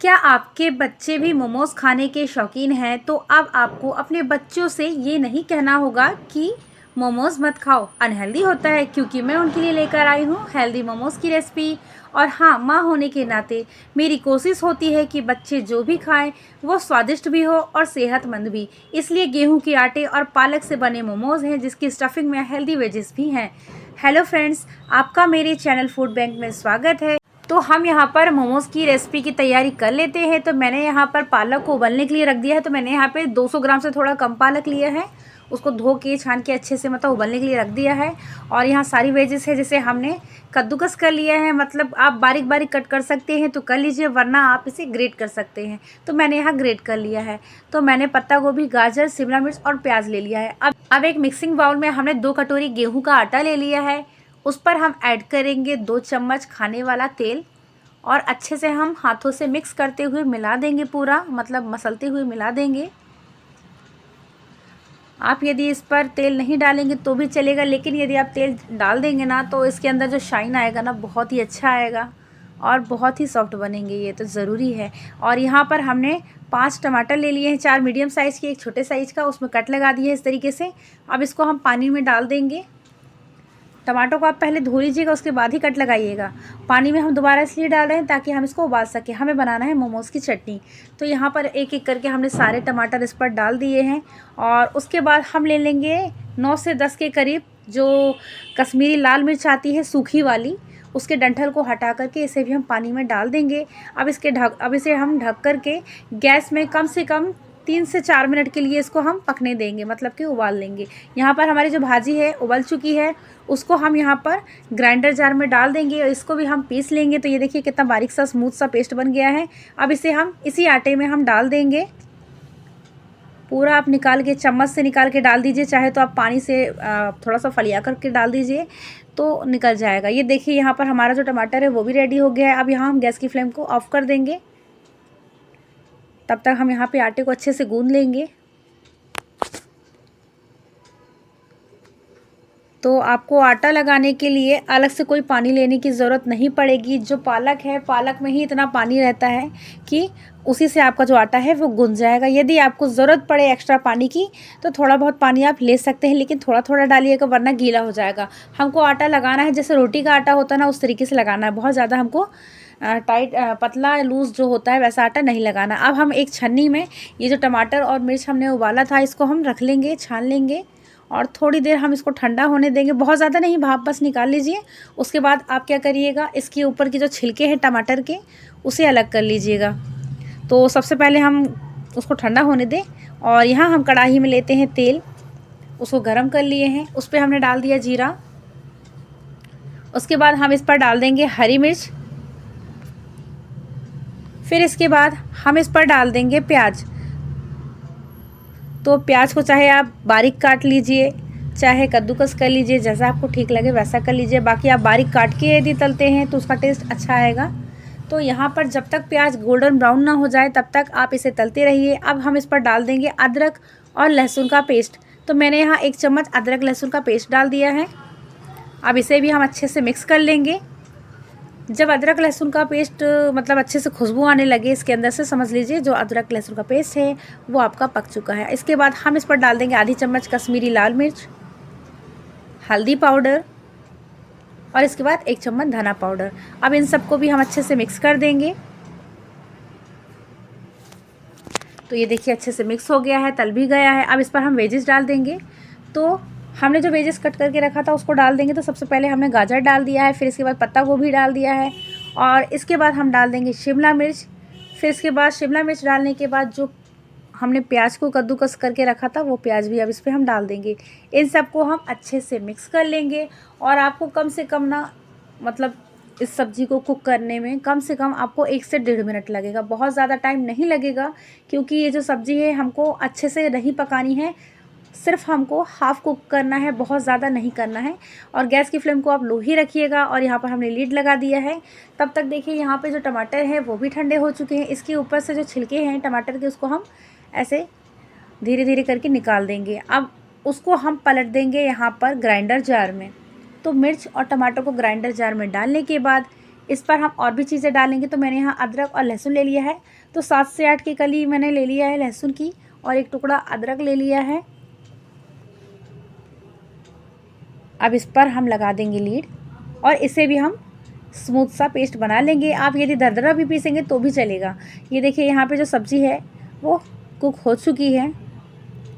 क्या आपके बच्चे भी मोमोज़ खाने के शौकीन हैं? तो अब आपको अपने बच्चों से ये नहीं कहना होगा कि मोमोज़ मत खाओ, अनहेल्दी होता है, क्योंकि मैं उनके लिए लेकर आई हूँ हेल्दी मोमोज़ की रेसिपी। और हाँ, माँ होने के नाते मेरी कोशिश होती है कि बच्चे जो भी खाएँ वो स्वादिष्ट भी हो और सेहतमंद भी। इसलिए गेहूँ के आटे और पालक से बने मोमोज़ हैं जिसकी स्टफिंग में हेल्दी वेजेस भी हैं। हेलो फ्रेंड्स, आपका मेरे चैनल फूड बैंक में स्वागत है। तो हम यहाँ पर मोमोज़ की रेसिपी की तैयारी कर लेते हैं। तो मैंने यहाँ पर पालक को उबलने के लिए रख दिया है। तो मैंने यहाँ पे 200 ग्राम से थोड़ा कम पालक लिया है, उसको धो के छान के अच्छे से मतलब उबलने के लिए रख दिया है। और यहाँ सारी वेजेस है जिसे हमने कद्दूकस कर लिया है, मतलब आप बारीक बारीक कट कर सकते हैं तो कर लीजिए, वरना आप इसे ग्रेट कर सकते हैं। तो मैंने यहाँ ग्रेट कर लिया है। तो मैंने पत्ता गोभी, गाजर, शिमला मिर्च और प्याज ले लिया है। अब एक मिक्सिंग बाउल में हमने 2 कटोरी गेहूँ का आटा ले लिया है। उस पर हम ऐड करेंगे 2 चम्मच खाने वाला तेल और अच्छे से हम हाथों से मिक्स करते हुए मिला देंगे, पूरा मतलब मसलते हुए मिला देंगे। आप यदि इस पर तेल नहीं डालेंगे तो भी चलेगा, लेकिन यदि आप तेल डाल देंगे ना तो इसके अंदर जो शाइन आएगा ना बहुत ही अच्छा आएगा और बहुत ही सॉफ्ट बनेंगे, ये तो ज़रूरी है। और यहाँ पर हमने 5 टमाटर ले लिए हैं, 4 मीडियम साइज़ की, 1 छोटे साइज़ का, उसमें कट लगा दिए है इस तरीके से। अब इसको हम पानी में डाल देंगे। टमाटो को आप पहले धो लीजिएगा, उसके बाद ही कट लगाइएगा। पानी में हम दोबारा इसलिए डाल रहे हैं ताकि हम इसको उबाल सकें, हमें बनाना है मोमोज़ की चटनी। तो यहाँ पर एक एक करके हमने सारे टमाटर इस पर डाल दिए हैं। और उसके बाद हम ले लेंगे 9 से 10 के करीब जो कश्मीरी लाल मिर्च आती है सूखी वाली, उसके डंठल को हटा करके इसे भी हम पानी में डाल देंगे। अब इसे हम ढक करके गैस में कम से कम 3 से 4 मिनट के लिए इसको हम पकने देंगे, मतलब कि उबाल लेंगे। यहाँ पर हमारी जो भाजी है उबल चुकी है, उसको हम यहाँ पर ग्राइंडर जार में डाल देंगे और इसको भी हम पीस लेंगे। तो ये देखिए कितना बारीक सा स्मूथ सा पेस्ट बन गया है। अब इसे हम इसी आटे में हम डाल देंगे। पूरा आप निकाल के चम्मच से निकाल के डाल दीजिए, चाहे तो आप पानी से थोड़ा सा फलिया करके डाल दीजिए तो निकल जाएगा। ये देखिए यहाँ पर हमारा जो टमाटर है वो भी रेडी हो गया है। अब यहाँ हम गैस की फ्लेम को ऑफ कर देंगे। तब तक हम यहाँ पे आटे को अच्छे से गूंद लेंगे। तो आपको आटा लगाने के लिए अलग से कोई पानी लेने की ज़रूरत नहीं पड़ेगी। जो पालक है, पालक में ही इतना पानी रहता है कि उसी से आपका जो आटा है वो गूंद जाएगा। यदि आपको ज़रूरत पड़े एक्स्ट्रा पानी की तो थोड़ा बहुत पानी आप ले सकते हैं, लेकिन थोड़ा थोड़ा डालिएगा वरना गीला हो जाएगा। हमको आटा लगाना है जैसे रोटी का आटा होता है ना, उस तरीके से लगाना है। बहुत ज़्यादा हमको टाइट पतला लूज़ जो होता है वैसा आटा नहीं लगाना। अब हम एक छन्नी में ये जो टमाटर और मिर्च हमने उबाला था इसको हम रख लेंगे, छान लेंगे और थोड़ी देर हम इसको ठंडा होने देंगे। बहुत ज़्यादा नहीं, भाप बस निकाल लीजिए। उसके बाद आप क्या करिएगा, इसके ऊपर की जो छिलके हैं टमाटर के उसे अलग कर लीजिएगा। तो सबसे पहले हम उसको ठंडा होने दें। और यहाँ हम कढ़ाई में लेते हैं तेल, उसको गरम कर लिए हैं, उस पर हमने डाल दिया जीरा। उसके बाद हम इस पर डाल देंगे हरी मिर्च। फिर इसके बाद हम इस पर डाल देंगे प्याज। तो प्याज को चाहे आप बारीक काट लीजिए, चाहे कद्दूकस कर लीजिए, जैसा आपको ठीक लगे वैसा कर लीजिए। बाकी आप बारीक काट के यदि तलते हैं तो उसका टेस्ट अच्छा आएगा। तो यहाँ पर जब तक प्याज गोल्डन ब्राउन ना हो जाए तब तक आप इसे तलते रहिए। अब हम इस पर डाल देंगे अदरक और लहसुन का पेस्ट। तो मैंने यहाँ 1 चम्मच अदरक लहसुन का पेस्ट डाल दिया है। अब इसे भी हम अच्छे से मिक्स कर लेंगे। जब अदरक लहसुन का पेस्ट मतलब अच्छे से खुशबू आने लगे इसके अंदर से, समझ लीजिए जो अदरक लहसुन का पेस्ट है वो आपका पक चुका है। इसके बाद हम इस पर डाल देंगे आधी चम्मच कश्मीरी लाल मिर्च, हल्दी पाउडर और इसके बाद 1 चम्मच धना पाउडर। अब इन सबको भी हम अच्छे से मिक्स कर देंगे। तो ये देखिए अच्छे से मिक्स हो गया है, तल भी गया है। अब इस पर हम वेजेस डाल देंगे। तो हमने जो वेजेस कट करके रखा था उसको डाल देंगे। तो सबसे पहले हमने गाजर डाल दिया है, फिर इसके बाद पत्ता गोभी डाल दिया है और इसके बाद हम डाल देंगे शिमला मिर्च। फिर इसके बाद शिमला मिर्च डालने के बाद जो हमने प्याज को कद्दूकस करके रखा था वो प्याज भी अब इस पर हम डाल देंगे। इन सबको हम अच्छे से मिक्स कर लेंगे। और आपको कम से कम ना मतलब इस सब्ज़ी को कुक करने में कम से कम आपको 1 से 1.5 मिनट लगेगा, बहुत ज़्यादा टाइम नहीं लगेगा, क्योंकि ये जो सब्ज़ी है हमको अच्छे से नहीं पकानी है, सिर्फ हमको हाफ़ कुक करना है, बहुत ज़्यादा नहीं करना है। और गैस की फ्लेम को आप लो ही रखिएगा। और यहाँ पर हमने लीड लगा दिया है। तब तक देखिए यहाँ पे जो टमाटर है वो भी ठंडे हो चुके हैं। इसके ऊपर से जो छिलके हैं टमाटर के उसको हम ऐसे धीरे धीरे करके निकाल देंगे। अब उसको हम पलट देंगे यहाँ पर ग्राइंडर जार में। तो मिर्च और टमाटर को ग्राइंडर जार में डालने के बाद इस पर हम और भी चीज़ें डालेंगे। तो मैंने यहाँ अदरक और लहसुन ले लिया है, तो 7 से 8 की कली मैंने ले लिया है लहसुन की, और एक टुकड़ा अदरक ले लिया है। अब इस पर हम लगा देंगे लीड और इसे भी हम स्मूथ सा पेस्ट बना लेंगे। आप यदि दरदरा भी पीसेंगे तो भी चलेगा। ये देखिए यहाँ पे जो सब्ज़ी है वो कुक हो चुकी है,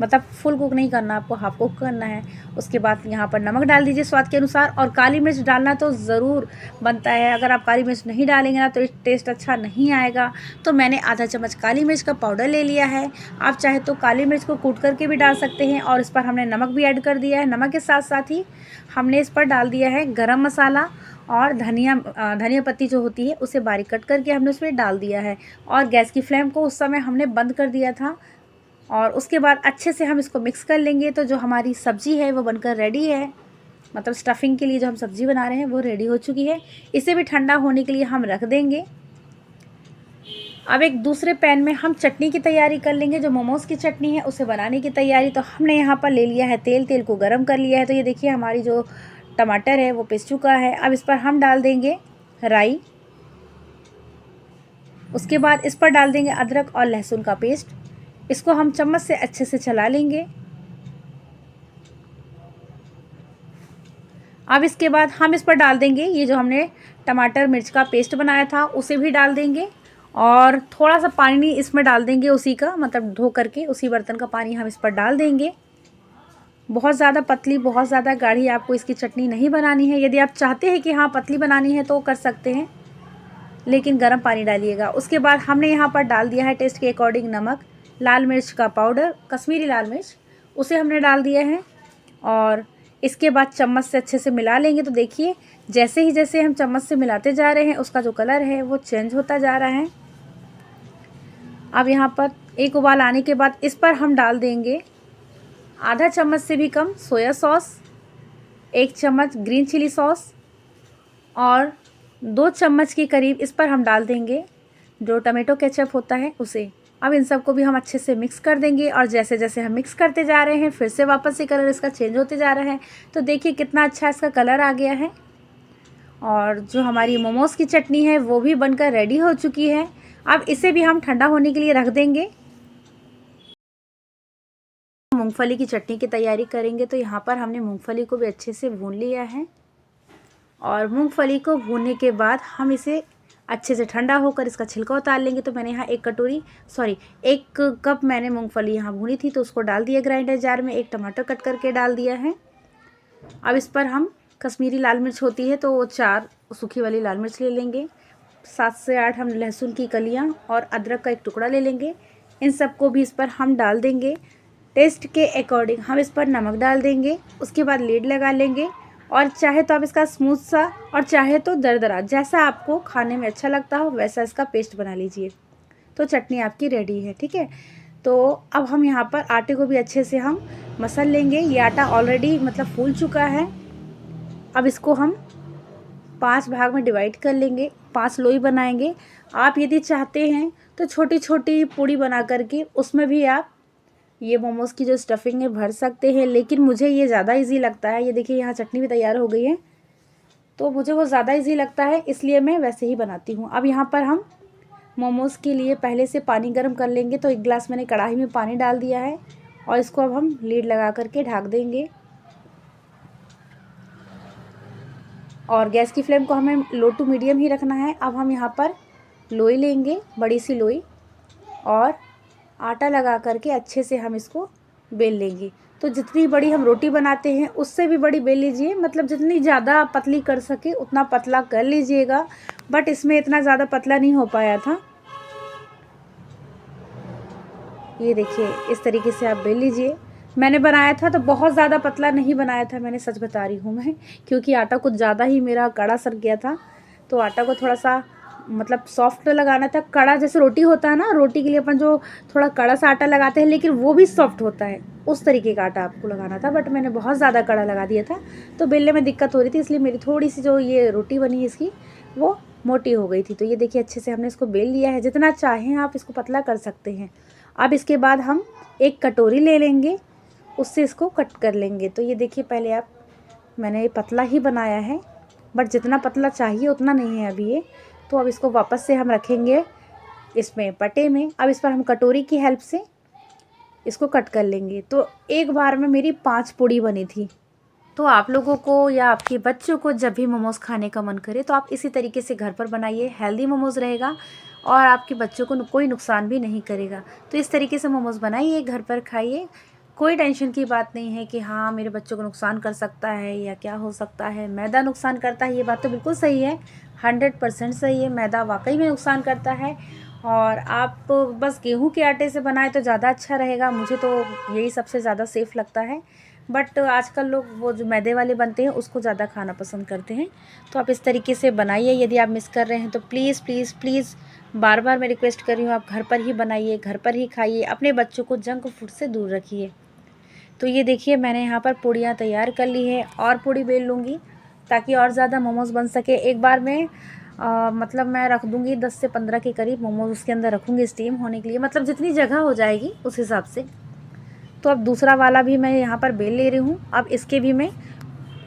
मतलब फुल कुक नहीं करना, आपको हाफ कुक करना है। उसके बाद यहाँ पर नमक डाल दीजिए स्वाद के अनुसार, और काली मिर्च डालना तो ज़रूर बनता है। अगर आप काली मिर्च नहीं डालेंगे ना तो टेस्ट अच्छा नहीं आएगा। तो मैंने आधा चम्मच काली मिर्च का पाउडर ले लिया है। आप चाहे तो काली मिर्च को कूट करके भी डाल सकते हैं, और इस पर हमने नमक भी ऐड कर दिया है। नमक के साथ साथ ही हमने इस पर डाल दिया है गरम मसाला, और धनिया पत्ती जो होती है उसे बारीक कट करके हमने उसमें डाल दिया है। और गैस की फ्लेम को उस समय हमने बंद कर दिया था, और उसके बाद अच्छे से हम इसको मिक्स कर लेंगे। तो जो हमारी सब्ज़ी है वो बनकर रेडी है, मतलब स्टफिंग के लिए जो हम सब्ज़ी बना रहे हैं वो रेडी हो चुकी है। इसे भी ठंडा होने के लिए हम रख देंगे। अब एक दूसरे पैन में हम चटनी की तैयारी कर लेंगे। जो मोमोज़ की चटनी है उसे बनाने की तैयारी, तो हमने यहाँ पर ले लिया है तेल को गर्म कर लिया है। तो ये देखिए हमारी जो टमाटर है वो पिस चुका है। अब इस पर हम डाल देंगे राई, उसके बाद इस पर डाल देंगे अदरक और लहसुन का पेस्ट। इसको हम चम्मच से अच्छे से चला लेंगे। अब इसके बाद हम इस पर डाल देंगे ये जो हमने टमाटर मिर्च का पेस्ट बनाया था उसे भी डाल देंगे, और थोड़ा सा पानी इसमें डाल देंगे उसी का, मतलब धो करके उसी बर्तन का पानी हम इस पर डाल देंगे। बहुत ज़्यादा पतली बहुत ज़्यादा गाढ़ी आपको इसकी चटनी नहीं बनानी है। यदि आप चाहते हैं कि हाँ पतली बनानी है तो कर सकते हैं, लेकिन गर्म पानी डालिएगा। उसके बाद हमने यहाँ पर डाल दिया है टेस्ट के अकॉर्डिंग नमक, लाल मिर्च का पाउडर, कश्मीरी लाल मिर्च, उसे हमने डाल दिया है। और इसके बाद चम्मच से अच्छे से मिला लेंगे। तो देखिए जैसे हम चम्मच से मिलाते जा रहे हैं उसका जो कलर है वो चेंज होता जा रहा है। अब यहाँ पर एक उबाल आने के बाद इस पर हम डाल देंगे आधा चम्मच से भी कम सोया सॉस, 1 चम्मच ग्रीन चिली सॉस, और 2 चम्मच के करीब इस पर हम डाल देंगे जो टमेटो केचप होता है उसे। अब इन सबको भी हम अच्छे से मिक्स कर देंगे, और जैसे हम मिक्स करते जा रहे हैं फिर से वापस से कलर इसका चेंज होते जा रहा है। तो देखिए कितना अच्छा इसका कलर आ गया है। और जो हमारी मोमोज़ की चटनी है वो भी बनकर रेडी हो चुकी है। अब इसे भी हम ठंडा होने के लिए रख देंगे। मूंगफली की चटनी की तैयारी करेंगे, तो यहाँ पर हमने मूंगफली को भी अच्छे से भून लिया है, और मूंगफली को भूनने के बाद हम इसे अच्छे से ठंडा होकर इसका छिलका उतार लेंगे। तो मैंने यहाँ 1 कप मैंने मूंगफली यहाँ भूनी थी तो उसको डाल दिया ग्राइंडर जार में। 1 टमाटर कट करके डाल दिया है। अब इस पर हम कश्मीरी लाल मिर्च होती है तो 4 सूखी वाली लाल मिर्च ले लेंगे। 7 से 8 हम लहसुन की कलियाँ और अदरक का 1 टुकड़ा ले लेंगे। इन सबको भी इस पर हम डाल देंगे। टेस्ट के अकॉर्डिंग हम इस पर नमक डाल देंगे। उसके बाद लीड लगा लेंगे, और चाहे तो आप इसका स्मूथ सा और चाहे तो दरदरा, जैसा आपको खाने में अच्छा लगता हो वैसा इसका पेस्ट बना लीजिए। तो चटनी आपकी रेडी है, ठीक है। तो अब हम यहाँ पर आटे को भी अच्छे से हम मसल लेंगे। ये आटा ऑलरेडी मतलब फूल चुका है। अब इसको हम 5 भाग में डिवाइड कर लेंगे, 5 लोई बनाएंगे। आप यदि चाहते हैं तो छोटी छोटी पूड़ी बना करके उसमें भी आप ये मोमोज़ की जो स्टफिंग है भर सकते हैं, लेकिन मुझे ये ज़्यादा इजी लगता है। ये देखिए यहाँ चटनी भी तैयार हो गई है, तो मुझे वो ज़्यादा इजी लगता है, इसलिए मैं वैसे ही बनाती हूँ। अब यहाँ पर हम मोमोज़ के लिए पहले से पानी गर्म कर लेंगे। तो 1 गिलास मैंने कढ़ाई में पानी डाल दिया है, और इसको अब हम लीड लगा करके ढक देंगे। और गैस की फ्लेम को हमें लो टू मीडियम ही रखना है। अब हम यहाँ पर लोई लेंगे, बड़ी सी लोई, और आटा लगा करके अच्छे से हम इसको बेल लेंगे। तो जितनी बड़ी हम रोटी बनाते हैं उससे भी बड़ी बेल लीजिए, मतलब जितनी ज़्यादा पतली कर सके उतना पतला कर लीजिएगा। बट इसमें इतना ज़्यादा पतला नहीं हो पाया था। ये देखिए इस तरीके से आप बेल लीजिए। मैंने बनाया था तो बहुत ज़्यादा पतला नहीं बनाया था, मैंने सच बता रही हूँ मैं, क्योंकि आटा कुछ ज़्यादा ही मेरा कड़ा सर गया था। तो आटा को थोड़ा सा मतलब सॉफ्ट लगाना था। कड़ा जैसे रोटी होता है ना, रोटी के लिए अपन जो थोड़ा कड़ा सा आटा लगाते हैं लेकिन वो भी सॉफ्ट होता है, उस तरीके का आटा आपको लगाना था। बट मैंने बहुत ज़्यादा कड़ा लगा दिया था तो बेलने में दिक्कत हो रही थी, इसलिए मेरी थोड़ी सी जो ये रोटी बनी है इसकी वो मोटी हो गई थी। तो ये देखिए अच्छे से हमने इसको बेल लिया है। जितना चाहें आप इसको पतला कर सकते हैं। अब इसके बाद हम एक कटोरी ले लेंगे, उससे इसको कट कर लेंगे। तो ये देखिए पहले मैंने ये पतला ही बनाया है, बट जितना पतला चाहिए उतना नहीं है अभी ये। तो अब इसको वापस से हम रखेंगे इसमें पटे में। अब इस पर हम कटोरी की हेल्प से इसको कट कर लेंगे। तो एक बार में मेरी 5 पूड़ी बनी थी। तो आप लोगों को या आपके बच्चों को जब भी मोमोज़ खाने का मन करे तो आप इसी तरीके से घर पर बनाइए। हेल्दी मोमोज़ रहेगा और आपके बच्चों को कोई नुकसान भी नहीं करेगा। तो इस तरीके से मोमोज़ बनाइए, घर पर खाइए। कोई टेंशन की बात नहीं है कि हाँ मेरे बच्चों को नुकसान कर सकता है या क्या हो सकता है, मैदा नुकसान करता है। ये बात तो बिल्कुल सही है, 100% सही है। मैदा वाकई में नुकसान करता है। और आप बस गेहूं के आटे से बनाए तो ज़्यादा अच्छा रहेगा। मुझे तो यही सबसे ज़्यादा सेफ़ लगता है। बट आजकल लोग वो जो मैदे वाले बनते हैं उसको ज़्यादा खाना पसंद करते हैं। तो आप इस तरीके से बनाइए। यदि आप मिस कर रहे हैं तो प्लीज़ प्लीज़ प्लीज़ बार बार मैं रिक्वेस्ट कर रही हूँ, आप घर पर ही बनाइए, घर पर ही खाइए। अपने बच्चों को जंक फूड से दूर रखिए। तो ये देखिए मैंने यहाँ पर पूड़ियाँ तैयार कर ली है और पूड़ी बेल लूँगी ताकि और ज़्यादा मोमोज़ बन सके। एक बार में मतलब मैं रख दूँगी 10 से 15 के करीब मोमोज़ उसके अंदर रखूँगी स्टीम होने के लिए, मतलब जितनी जगह हो जाएगी उस हिसाब से। तो अब दूसरा वाला भी मैं यहाँ पर बेल ले रही हूँ। अब इसके भी मैं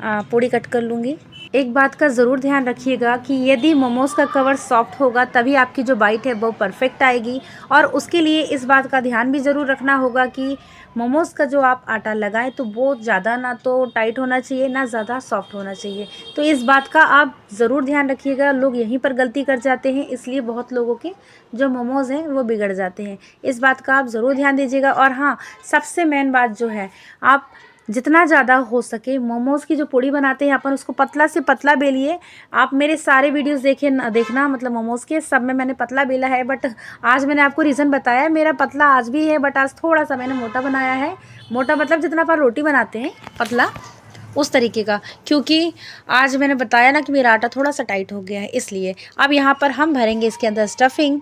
पूड़ी कट कर लूँगी। एक बात का ज़रूर ध्यान रखिएगा कि यदि मोमोज़ का कवर सॉफ्ट होगा तभी आपकी जो बाइट है वो परफेक्ट आएगी। और उसके लिए इस बात का ध्यान भी ज़रूर रखना होगा कि मोमोज़ का जो आप आटा लगाएं तो वो ज़्यादा ना तो टाइट होना चाहिए ना ज़्यादा सॉफ्ट होना चाहिए। तो इस बात का आप ज़रूर ध्यान रखिएगा। लोग यहीं पर गलती कर जाते हैं, इसलिए बहुत लोगों के जो मोमोज़ हैं वो बिगड़ जाते हैं। इस बात का आप ज़रूर ध्यान दीजिएगा। और हाँ, सबसे मेन बात जो है, आप जितना ज़्यादा हो सके मोमोज़ की जो पूड़ी बनाते हैं अपन उसको पतला से पतला बेलिए। आप मेरे सारे वीडियोस देखना, मतलब मोमोज़ के सब में मैंने पतला बेला है। बट आज मैंने आपको रीज़न बताया, मेरा पतला आज भी है बट आज थोड़ा सा मैंने मोटा बनाया है। मोटा मतलब जितना अपन रोटी बनाते हैं पतला उस तरीके का, क्योंकि आज मैंने बताया ना कि मेरा आटा थोड़ा सा टाइट हो गया है इसलिए। अब यहाँ पर हम भरेंगे इसके अंदर स्टफिंग।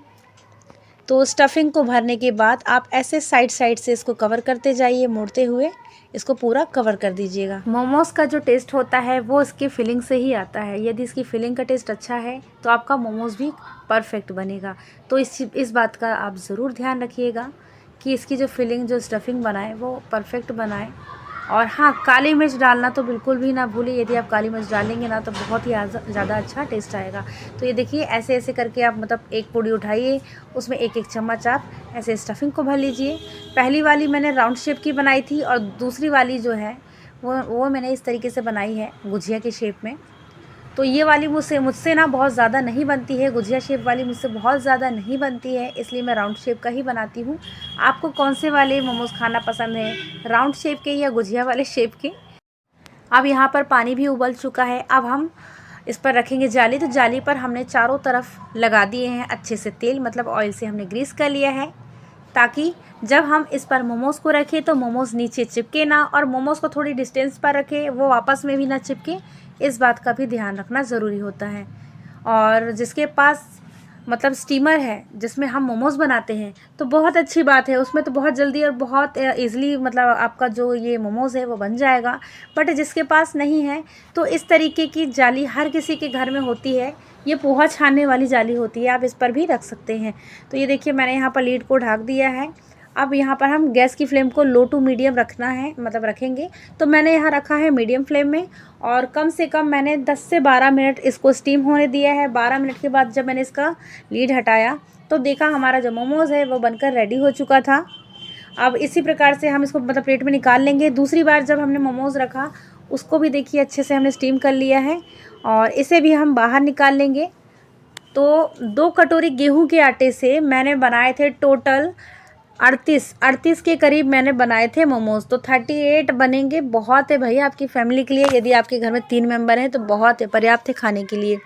तो स्टफिंग को भरने के बाद आप ऐसे साइड साइड से इसको कवर करते जाइए, मोड़ते हुए इसको पूरा कवर कर दीजिएगा। मोमोज़ का जो टेस्ट होता है वो इसकी फिलिंग से ही आता है। यदि इसकी फिलिंग का टेस्ट अच्छा है तो आपका मोमोज़ भी परफेक्ट बनेगा। तो इस बात का आप ज़रूर ध्यान रखिएगा कि इसकी जो फिलिंग, जो स्टफिंग बनाए वो परफेक्ट बनाए। और हाँ, काली मिर्च डालना तो बिल्कुल भी ना भूलें। यदि आप काली मिर्च डालेंगे ना तो बहुत ही ज़्यादा अच्छा टेस्ट आएगा। तो ये देखिए ऐसे ऐसे करके आप मतलब एक पूड़ी उठाइए, उसमें एक एक चम्मच आप ऐसे स्टफिंग को भर लीजिए। पहली वाली मैंने राउंड शेप की बनाई थी और दूसरी वाली जो है वो मैंने इस तरीके से बनाई है गुजिया के शेप में। तो ये वाली मुझसे ना बहुत ज़्यादा नहीं बनती है, गुजिया शेप वाली मुझसे बहुत ज़्यादा नहीं बनती है, इसलिए मैं राउंड शेप का ही बनाती हूँ। आपको कौन से वाले मोमोज़ खाना पसंद है, राउंड शेप के या गुजिया वाले शेप के? अब यहाँ पर पानी भी उबल चुका है। अब हम इस पर रखेंगे जाली। तो जाली पर हमने चारों तरफ लगा दिए हैं अच्छे से तेल, मतलब ऑयल से हमने ग्रीस कर लिया है, ताकि जब हम इस पर मोमोज़ को रखें तो मोमोज़ नीचे चिपके ना, और मोमोज़ को थोड़ी डिस्टेंस पर रखें, वो आपस में भी ना चिपके। इस बात का भी ध्यान रखना ज़रूरी होता है। और जिसके पास मतलब स्टीमर है जिसमें हम मोमोज़ बनाते हैं तो बहुत अच्छी बात है, उसमें तो बहुत जल्दी और बहुत ईज़िली मतलब आपका जो ये मोमोज़ है वो बन जाएगा। बट जिसके पास नहीं है तो इस तरीके की जाली हर किसी के घर में होती है, ये पोहा छानने वाली जाली होती है, आप इस पर भी रख सकते हैं। तो ये देखिए मैंने यहाँ पर लीड को ढक दिया है। अब यहाँ पर हम गैस की फ्लेम को लो टू मीडियम रखना है, मतलब रखेंगे। तो मैंने यहाँ रखा है मीडियम फ्लेम में, और कम से कम मैंने 10 से 12 मिनट इसको स्टीम होने दिया है। 12 मिनट के बाद जब मैंने इसका लीड हटाया तो देखा हमारा जो मोमोज़ है वो बनकर रेडी हो चुका था। अब इसी प्रकार से हम इसको मतलब प्लेट में निकाल लेंगे। दूसरी बार जब हमने मोमोज़ रखा उसको भी देखिए अच्छे से हमने स्टीम कर लिया है, और इसे भी हम बाहर निकाल लेंगे। तो 2 कटोरी गेहूं के आटे से मैंने बनाए थे टोटल 38 के करीब मैंने बनाए थे मोमोज़। तो 38 बनेंगे, बहुत है भैया आपकी फैमिली के लिए। यदि आपके घर में 3 मेंबर हैं तो बहुत है, पर्याप्त है खाने के लिए।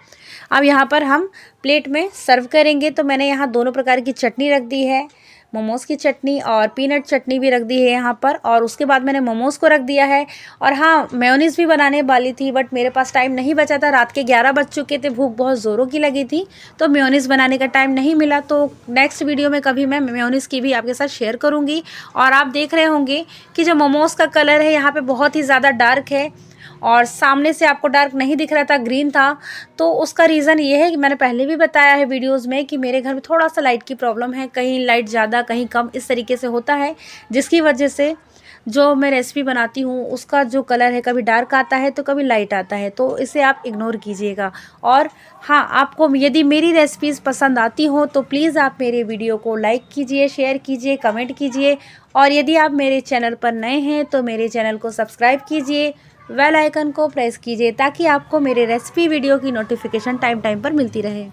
अब यहाँ पर हम प्लेट में सर्व करेंगे। तो मैंने यहाँ दोनों प्रकार की चटनी रख दी है, मोमोज़ की चटनी और पीनट चटनी भी रख दी है यहाँ पर। और उसके बाद मैंने मोमोज़ को रख दिया है। और हाँ, मेयोनीज़ भी बनाने वाली थी बट मेरे पास टाइम नहीं बचा था, रात के 11 बज चुके थे, भूख बहुत ज़ोरों की लगी थी, तो मेयोनीज़ बनाने का टाइम नहीं मिला। तो नेक्स्ट वीडियो में कभी मैं मेयोनीज़ की भी आपके साथ शेयर करूँगी। और आप देख रहे होंगे कि जो मोमोज़ का कलर है यहाँ पर बहुत ही ज़्यादा डार्क है, और सामने से आपको डार्क नहीं दिख रहा था, ग्रीन था। तो उसका रीज़न ये है कि मैंने पहले भी बताया है वीडियोज़ में कि मेरे घर में थोड़ा सा लाइट की प्रॉब्लम है, कहीं लाइट ज़्यादा कहीं कम इस तरीके से होता है, जिसकी वजह से जो मैं रेसिपी बनाती हूँ उसका जो कलर है कभी डार्क आता है तो कभी लाइट आता है, तो इसे आप इग्नोर कीजिएगा। और हाँ, आपको यदि मेरी रेसिपीज़ पसंद आती हो तो प्लीज़ आप मेरे वीडियो को लाइक कीजिए, शेयर कीजिए, कमेंट कीजिए। और यदि आप मेरे चैनल पर नए हैं तो मेरे चैनल को सब्सक्राइब कीजिए, बेल आइकन को प्रेस कीजिए ताकि आपको मेरे रेसिपी वीडियो की नोटिफिकेशन टाइम टाइम पर मिलती रहे।